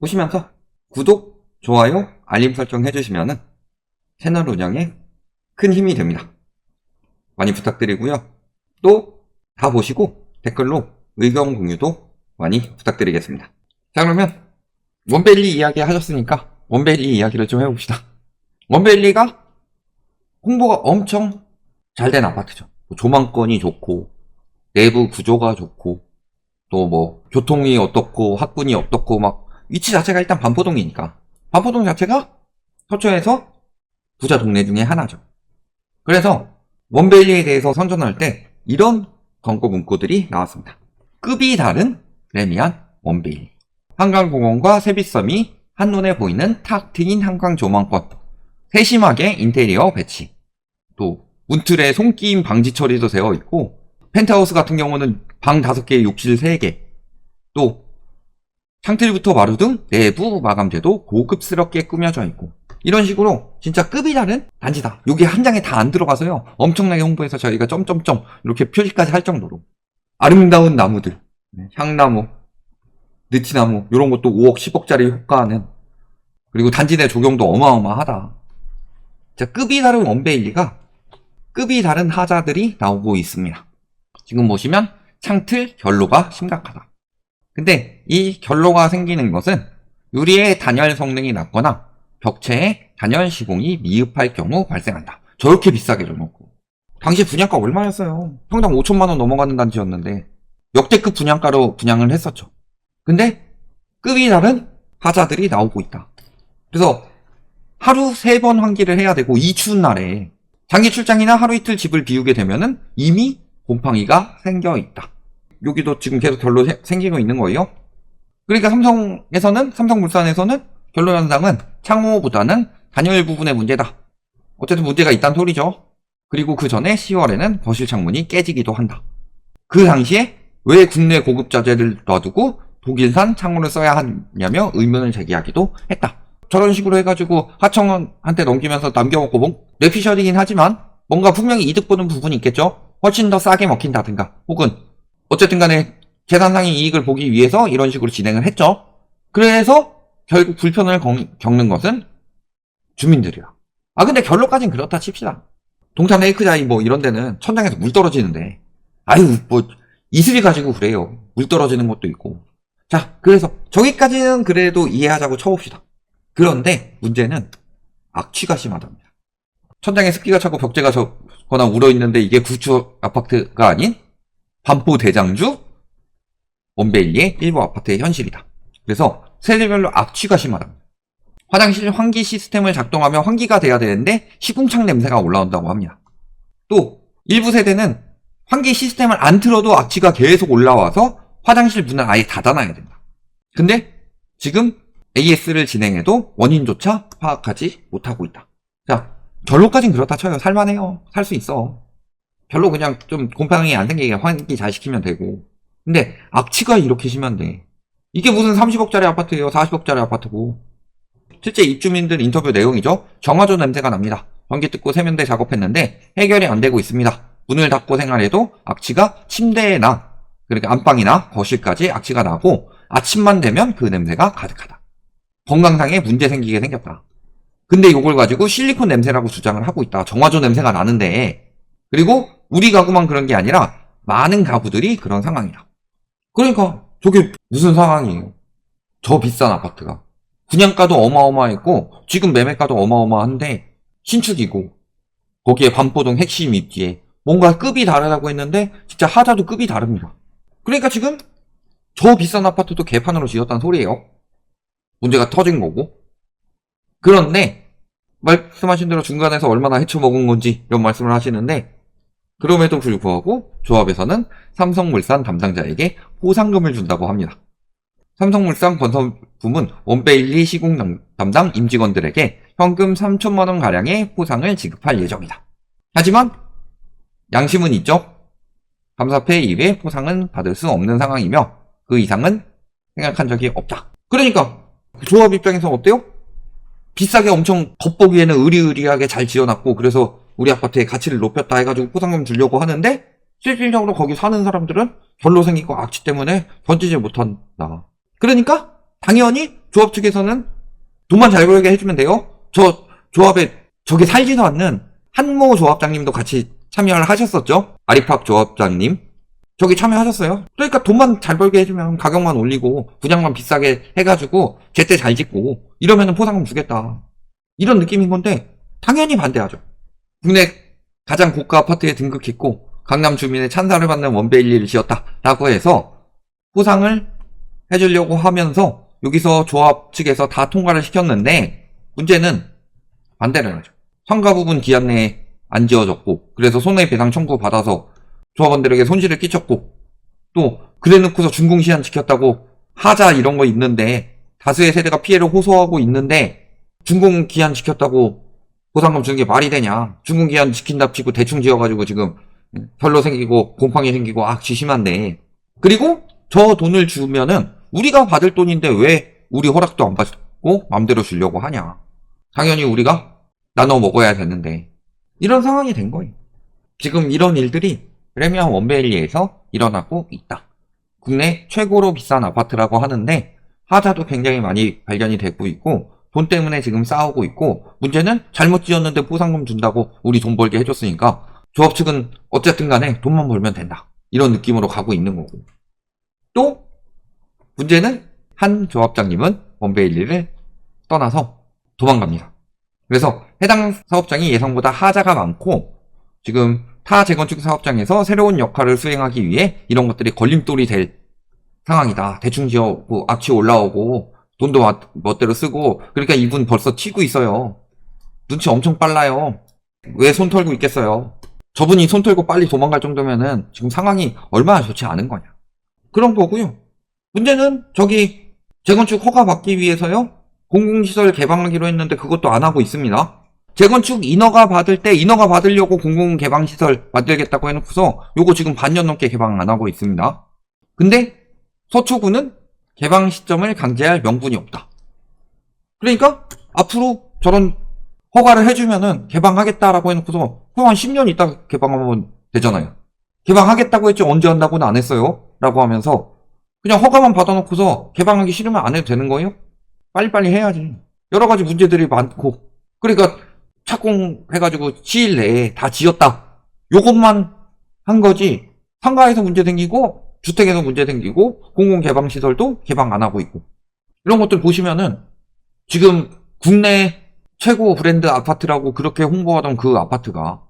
보시면서 구독, 좋아요, 알림 설정 해주시면 채널 운영에 큰 힘이 됩니다. 많이 부탁드리고요. 또 다 보시고 댓글로 의견 공유도 많이 부탁드리겠습니다. 자, 그러면 원벨리 이야기 하셨으니까 원벨리 이야기를 좀 해봅시다. 원벨리가 홍보가 엄청 잘 된 아파트죠. 조망권이 좋고 내부 구조가 좋고 또 뭐 교통이 어떻고 학군이 어떻고 막 위치 자체가 일단 반포동이니까 반포동 자체가 서초에서 부자 동네 중에 하나죠. 그래서 원벨리에 대해서 선전할 때 이런 광고 문구들이 나왔습니다. 급이 다른 레미안 원벨리, 한강공원과 세빛섬이 한눈에 보이는 탁 트인 한강 조망권, 세심하게 인테리어 배치, 또 문틀에 손끼임 방지 처리도 되어 있고 펜트하우스 같은 경우는 방 5개, 욕실 3개, 또 창틀부터 마루 등 내부 마감재도 고급스럽게 꾸며져 있고 이런 식으로 진짜 급이 다른 단지다. 여기 한 장에 다 안 들어가서요. 엄청나게 홍보해서 저희가 점점점 이렇게 표시까지 할 정도로 아름다운 나무들, 향나무, 느티나무 이런 것도 5억, 10억짜리 호가하는, 그리고 단지 내 조경도 어마어마하다. 진짜 급이 다른 원베일리가 급이 다른 하자들이 나오고 있습니다. 지금 보시면 창틀 결로가 심각하다. 근데 이 결로가 생기는 것은 유리의 단열 성능이 낮거나 벽체에 단열 시공이 미흡할 경우 발생한다. 저렇게 비싸게 줘놓고. 당시 분양가 얼마였어요? 평당 5천만원 넘어가는 단지였는데 역대급 분양가로 분양을 했었죠. 근데 급이 다른 하자들이 나오고 있다. 그래서 하루 3번 환기를 해야 되고 이 추운 날에 장기 출장이나 하루 이틀 집을 비우게 되면은 이미 곰팡이가 생겨 있다. 여기도 지금 계속 결로 생기고 있는 거예요. 그러니까 삼성물산에서는 결로 현상은 창호보다는 단열 부분의 문제다. 어쨌든 문제가 있다는 소리죠. 그리고 그 전에 10월에는 거실 창문이 깨지기도 한다. 그 당시에 왜 국내 고급 자재를 놔두고 독일산 창호를 써야 하냐며 의문을 제기하기도 했다. 저런 식으로 해가지고 하청한테 넘기면서 남겨먹고 뇌피셜이긴 하지만 뭔가 분명히 이득 보는 부분이 있겠죠. 훨씬 더 싸게 먹힌다든가 혹은 어쨌든 간에 재산상의 이익을 보기 위해서 이런 식으로 진행을 했죠. 그래서 결국 불편을 겪는 것은 주민들이야. 근데 결론까지는 그렇다 칩시다. 동탄 레이크자이 뭐 이런 데는 천장에서 물 떨어지는데 뭐 이슬이 가지고 그래요. 물 떨어지는 것도 있고. 자, 그래서 저기까지는 그래도 이해하자고 쳐봅시다. 그런데 문제는 악취가 심하답니다. 천장에 습기가 차고 벽재가 젖거나 울어있는데 이게 구축 아파트가 아닌 반포 대장주 원베일리의 일부 아파트의 현실이다. 그래서 세대별로 악취가 심하다. 화장실 환기 시스템을 작동하며 환기가 돼야 되는데 시궁창 냄새가 올라온다고 합니다. 또 일부 세대는 환기 시스템을 안 틀어도 악취가 계속 올라와서 화장실 문을 아예 닫아놔야 된다. 근데 지금 AS를 진행해도 원인조차 파악하지 못하고 있다. 자, 결론까지는 그렇다 쳐요. 살만해요. 살 수 있어. 별로 그냥 좀 곰팡이 안 생기게 환기 잘 시키면 되고. 근데 악취가 이렇게 심한데 이게 무슨 30억짜리 아파트예요. 40억짜리 아파트고. 실제 입주민들 인터뷰 내용이죠. 정화조 냄새가 납니다. 전기 뜯고 세면대 작업했는데 해결이 안 되고 있습니다. 문을 닫고 생활해도 악취가 침대에 나. 그러니까 안방이나 거실까지 악취가 나고 아침만 되면 그 냄새가 가득하다. 건강상에 문제 생기게 생겼다. 근데 이걸 가지고 실리콘 냄새라고 주장을 하고 있다. 정화조 냄새가 나는데. 그리고 우리 가구만 그런 게 아니라 많은 가구들이 그런 상황이다. 그러니까 저게 무슨 상황이에요? 저 비싼 아파트가 분양가도 어마어마했고 지금 매매가도 어마어마한데 신축이고 거기에 반포동 핵심 입지에 뭔가 급이 다르다고 했는데 진짜 하자도 급이 다릅니다. 그러니까 지금 저 비싼 아파트도 개판으로 지었다는 소리예요. 문제가 터진 거고. 그런데 말씀하신 대로 중간에서 얼마나 헤쳐먹은 건지 이런 말씀을 하시는데 그럼에도 불구하고 조합에서는 삼성물산 담당자에게 보상금을 준다고 합니다. 삼성물산 건설부문 원베일리 시공 담당 임직원들에게 현금 3천만원가량의 보상을 지급할 예정이다. 하지만 양심은 있죠. 감사패 이외에 보상은 받을 수 없는 상황이며 그 이상은 생각한 적이 없다. 그러니까 조합 입장에서 어때요? 비싸게 엄청 겉보기에는 의리의리하게 잘 지어놨고 그래서 우리 아파트의 가치를 높였다 해가지고 포상금 주려고 하는데 실질적으로 거기 사는 사람들은 별로 생기고 악취 때문에 견디지 못한다. 그러니까 당연히 조합 측에서는 돈만 잘 벌게 해주면 돼요. 저 조합에 저게 살지도 않는 한모 조합장님도 같이 참여를 하셨었죠. 아리팍 조합장님. 저기 참여하셨어요. 그러니까 돈만 잘 벌게 해주면 가격만 올리고 분양만 비싸게 해가지고 제때 잘 짓고 이러면은 포상금 주겠다. 이런 느낌인 건데 당연히 반대하죠. 국내 가장 고가 아파트에 등극했고 강남 주민의 찬사를 받는 원베일리를 지었다라고 해서 포상을 해주려고 하면서 여기서 조합 측에서 다 통과를 시켰는데 문제는 반대를 하죠. 상가 부분 기한 내에 안 지어졌고 그래서 손해배상 청구 받아서 조합원들에게 손실을 끼쳤고 또 그래놓고서 준공시한 지켰다고 하자 이런 거 있는데 다수의 세대가 피해를 호소하고 있는데 준공기한 지켰다고 보상금 주는 게 말이 되냐. 준공기한 지킨답시고 대충 지어가지고 지금 별로 생기고 곰팡이 생기고 쥐심한데 그리고 저 돈을 주면은 우리가 받을 돈인데 왜 우리 허락도 안 받고 맘대로 주려고 하냐. 당연히 우리가 나눠 먹어야 되는데 이런 상황이 된 거예요. 지금 이런 일들이 프리미엄 원베일리에서 일어나고 있다. 국내 최고로 비싼 아파트라고 하는데 하자도 굉장히 많이 발견이 되고 있고 돈 때문에 지금 싸우고 있고 문제는 잘못 지었는데 포상금 준다고 우리 돈 벌게 해줬으니까 조합 측은 어쨌든 간에 돈만 벌면 된다. 이런 느낌으로 가고 있는 거고 또 문제는 한 조합장님은 원베일리를 떠나서 도망갑니다. 그래서 해당 사업장이 예상보다 하자가 많고 지금 타 재건축 사업장에서 새로운 역할을 수행하기 위해 이런 것들이 걸림돌이 될 상황이다. 대충 지어고 악취 올라오고 돈도 멋대로 쓰고 그러니까 이분 벌써 튀고 있어요. 눈치 엄청 빨라요. 왜 손 털고 있겠어요. 저분이 손 털고 빨리 도망갈 정도면은 지금 상황이 얼마나 좋지 않은 거냐. 그런 거고요. 문제는 저기 재건축 허가 받기 위해서요. 공공시설 개방하기로 했는데 그것도 안 하고 있습니다. 재건축 인허가 받을 때 인허가 받으려고 공공개방시설 만들겠다고 해놓고서 요거 지금 반년 넘게 개방 안 하고 있습니다. 근데 서초구는 개방 시점을 강제할 명분이 없다. 그러니까 앞으로 저런 허가를 해주면은 개방하겠다라고 해놓고서 한 10년 있다 개방하면 되잖아요. 개방하겠다고 했지 언제 한다고는 안 했어요. 라고 하면서 그냥 허가만 받아놓고서 개방하기 싫으면 안 해도 되는 거예요? 빨리빨리 해야지. 여러 가지 문제들이 많고 그러니까 착공해가지고 시일 내에 다 지었다. 요것만 한 거지 상가에서 문제 생기고 주택에서 문제 생기고 공공개방시설도 개방 안 하고 있고 이런 것들 보시면은 지금 국내 최고 브랜드 아파트라고 그렇게 홍보하던 그 아파트가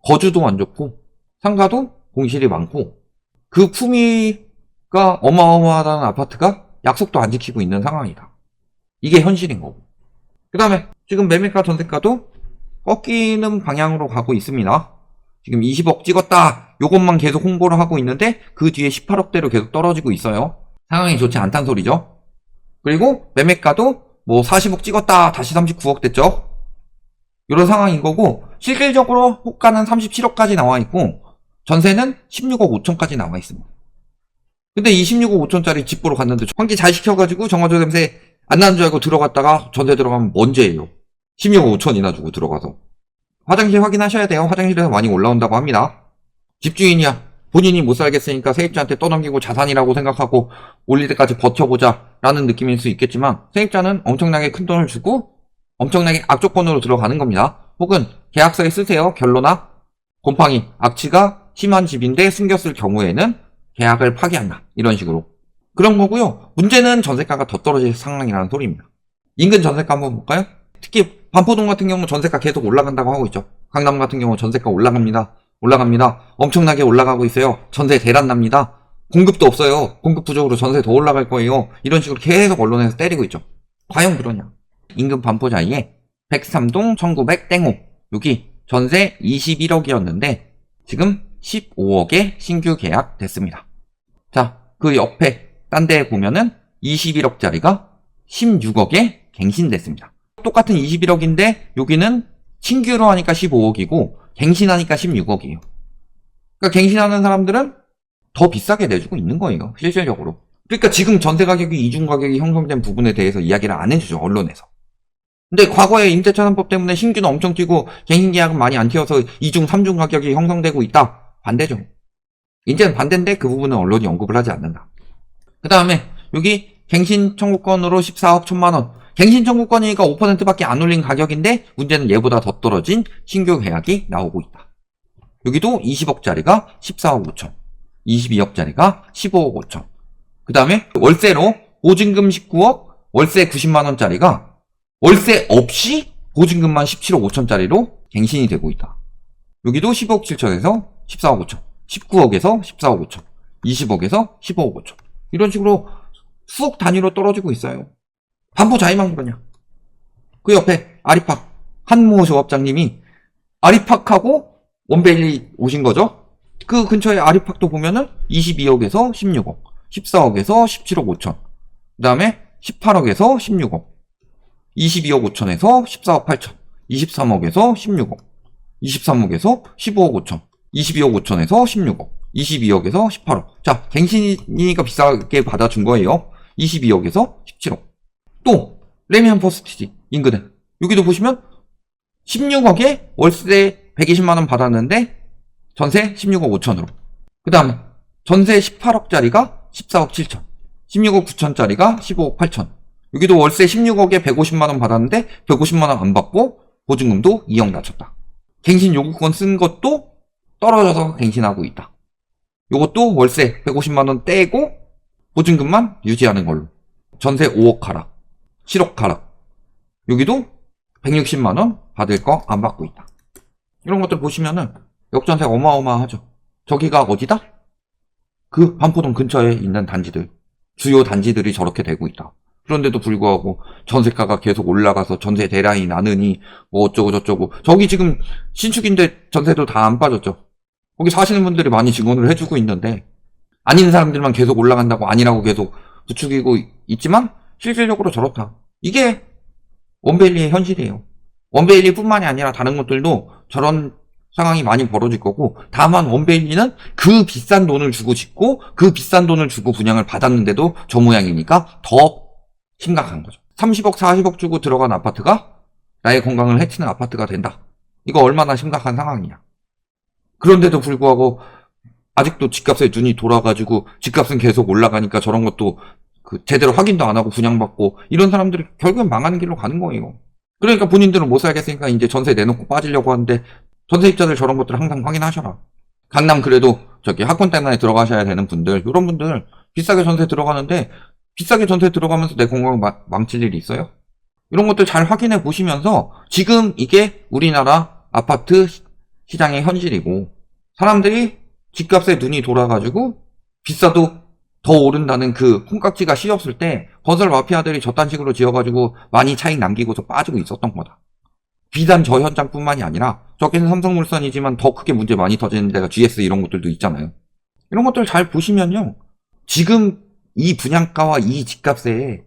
거주도 안 좋고 상가도 공실이 많고 그 품위가 어마어마하다는 아파트가 약속도 안 지키고 있는 상황이다. 이게 현실인 거고 그 다음에 지금 매매가 전세가도 꺾이는 방향으로 가고 있습니다. 지금 20억 찍었다 요것만 계속 홍보를 하고 있는데 그 뒤에 18억대로 계속 떨어지고 있어요. 상황이 좋지 않단 소리죠. 그리고 매매가도 뭐 40억 찍었다 다시 39억 됐죠. 이런 상황인 거고 실질적으로 호가는 37억까지 나와 있고 전세는 16억 5천까지 나와 있습니다. 근데 이 16억 5천짜리 집 보러 갔는데 환기 잘 시켜가지고 정화조 냄새 안 나는 줄 알고 들어갔다가 전세 들어가면 뭔 죄예요. 16억 5천이나 주고 들어가서 화장실 확인하셔야 돼요. 화장실에서 많이 올라온다고 합니다. 집주인이야 본인이 못 살겠으니까 세입자한테 떠넘기고 자산이라고 생각하고 올릴 때까지 버텨보자 라는 느낌일 수 있겠지만 세입자는 엄청나게 큰 돈을 주고 엄청나게 악조건으로 들어가는 겁니다. 혹은 계약서에 쓰세요. 결로나 곰팡이 악취가 심한 집인데 숨겼을 경우에는 계약을 파기한다. 이런 식으로 그런 거고요. 문제는 전세가가 더 떨어질 상황이라는 소리입니다. 인근 전세가 한번 볼까요? 특히 반포동 같은 경우 전세가 계속 올라간다고 하고 있죠. 강남 같은 경우 전세가 올라갑니다. 엄청나게 올라가고 있어요. 전세 대란납니다. 공급도 없어요. 공급 부족으로 전세 더 올라갈 거예요. 이런 식으로 계속 언론에서 때리고 있죠. 과연 그러냐. 인근 반포자이에 103동 1900땡호 여기 전세 21억이었는데 지금 15억에 신규 계약 됐습니다. 자, 그 옆에 딴 데 보면은 21억짜리가 16억에 갱신됐습니다. 똑같은 21억인데 여기는 신규로 하니까 15억이고 갱신하니까 16억이에요. 그러니까 갱신하는 사람들은 더 비싸게 내주고 있는 거예요. 실질적으로. 그러니까 지금 전세 가격이 이중 가격이 형성된 부분에 대해서 이야기를 안 해주죠. 언론에서. 근데 과거에 임대차산법 때문에 신규는 엄청 뛰고 갱신 계약은 많이 안 튀어서 이중, 삼중 가격이 형성되고 있다. 반대죠. 이제는 반대인데 그 부분은 언론이 언급을 하지 않는다. 그 다음에 여기 갱신 청구권으로 14억 1천만 원. 갱신 청구권이니까 5%밖에 안 올린 가격인데 문제는 얘보다 더 떨어진 신규 계약이 나오고 있다. 여기도 20억짜리가 14억 5천, 22억짜리가 15억 5천. 그 다음에 월세로 보증금 19억, 월세 90만원짜리가 월세 없이 보증금만 17억 5천짜리로 갱신이 되고 있다. 여기도 10억 7천에서 14억 5천, 19억에서 14억 5천, 20억에서 15억 5천. 이런 식으로 수억 단위로 떨어지고 있어요. 반포 자이망구냐. 그 옆에 아리팍 한모 조합장님이 아리팍하고 원베일리 오신 거죠. 그 근처에 아리팍도 보면은 22억에서 16억, 14억에서 17억 5천, 그 다음에 18억에서 16억, 22억 5천에서 14억 8천, 23억에서 16억, 23억에서 15억 5천, 22억 5천에서 16억, 22억에서 18억. 자, 갱신이니까 비싸게 받아준 거예요. 22억에서 17억. 또 레미안 퍼스티지 인근에 여기도 보시면 16억에 월세 120만원 받았는데 전세 16억 5천으로. 그 다음에 전세 18억짜리가 14억 7천, 16억 9천짜리가 15억 8천. 여기도 월세 16억에 150만원 받았는데 150만원 안 받고 보증금도 2억 낮췄다. 갱신 요구권 쓴 것도 떨어져서 갱신하고 있다. 요것도 월세 150만원 떼고 보증금만 유지하는 걸로. 전세 5억 하락, 7억 하락. 여기도 160만원 받을 거 안 받고 있다. 이런 것들 보시면은 역전세 어마어마하죠. 저기가 어디다? 그 반포동 근처에 있는 단지들, 주요 단지들이 저렇게 되고 있다. 그런데도 불구하고 전세가가 계속 올라가서 전세 대란이 나느니 뭐 어쩌고 저쩌고. 저기 지금 신축인데 전세도 다 안 빠졌죠. 거기 사시는 분들이 많이 증언을 해주고 있는데 아닌 사람들만 계속 올라간다고 아니라고 계속 부추기고 있지만 실질적으로 저렇다. 이게 원베일리의 현실이에요. 원베일리 뿐만이 아니라 다른 것들도 저런 상황이 많이 벌어질 거고, 다만 원베일리는 그 비싼 돈을 주고 짓고 그 비싼 돈을 주고 분양을 받았는데도 저 모양이니까 더 심각한 거죠. 30억 40억 주고 들어간 아파트가 나의 건강을 해치는 아파트가 된다. 이거 얼마나 심각한 상황이냐. 그런데도 불구하고 아직도 집값에 눈이 돌아가지고 집값은 계속 올라가니까 저런 것도 제대로 확인도 안 하고 분양받고 이런 사람들이 결국엔 망하는 길로 가는 거예요. 그러니까 본인들은 못 살겠으니까 이제 전세 내놓고 빠지려고 하는데, 전세입자들 저런 것들 항상 확인하셔라. 강남 그래도 저기 학군단에 들어가셔야 되는 분들, 이런 분들 비싸게 전세 들어가는데 비싸게 전세 들어가면서 내 건강 망칠 일이 있어요? 이런 것들 잘 확인해 보시면서, 지금 이게 우리나라 아파트 시장의 현실이고 사람들이 집값에 눈이 돌아가지고 비싸도 더 오른다는 그 콩깍지가 씌었을 때 건설 마피아들이 저딴 식으로 지어가지고 많이 차익 남기고서 빠지고 있었던 거다. 비단 저 현장뿐만이 아니라 저기는 삼성물산이지만 더 크게 문제 많이 터지는 데가 GS 이런 것들도 있잖아요. 이런 것들 잘 보시면요, 지금 이 분양가와 이 집값에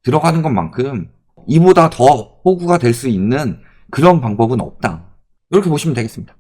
들어가는 것만큼 이보다 더 호구가 될 수 있는 그런 방법은 없다. 이렇게 보시면 되겠습니다.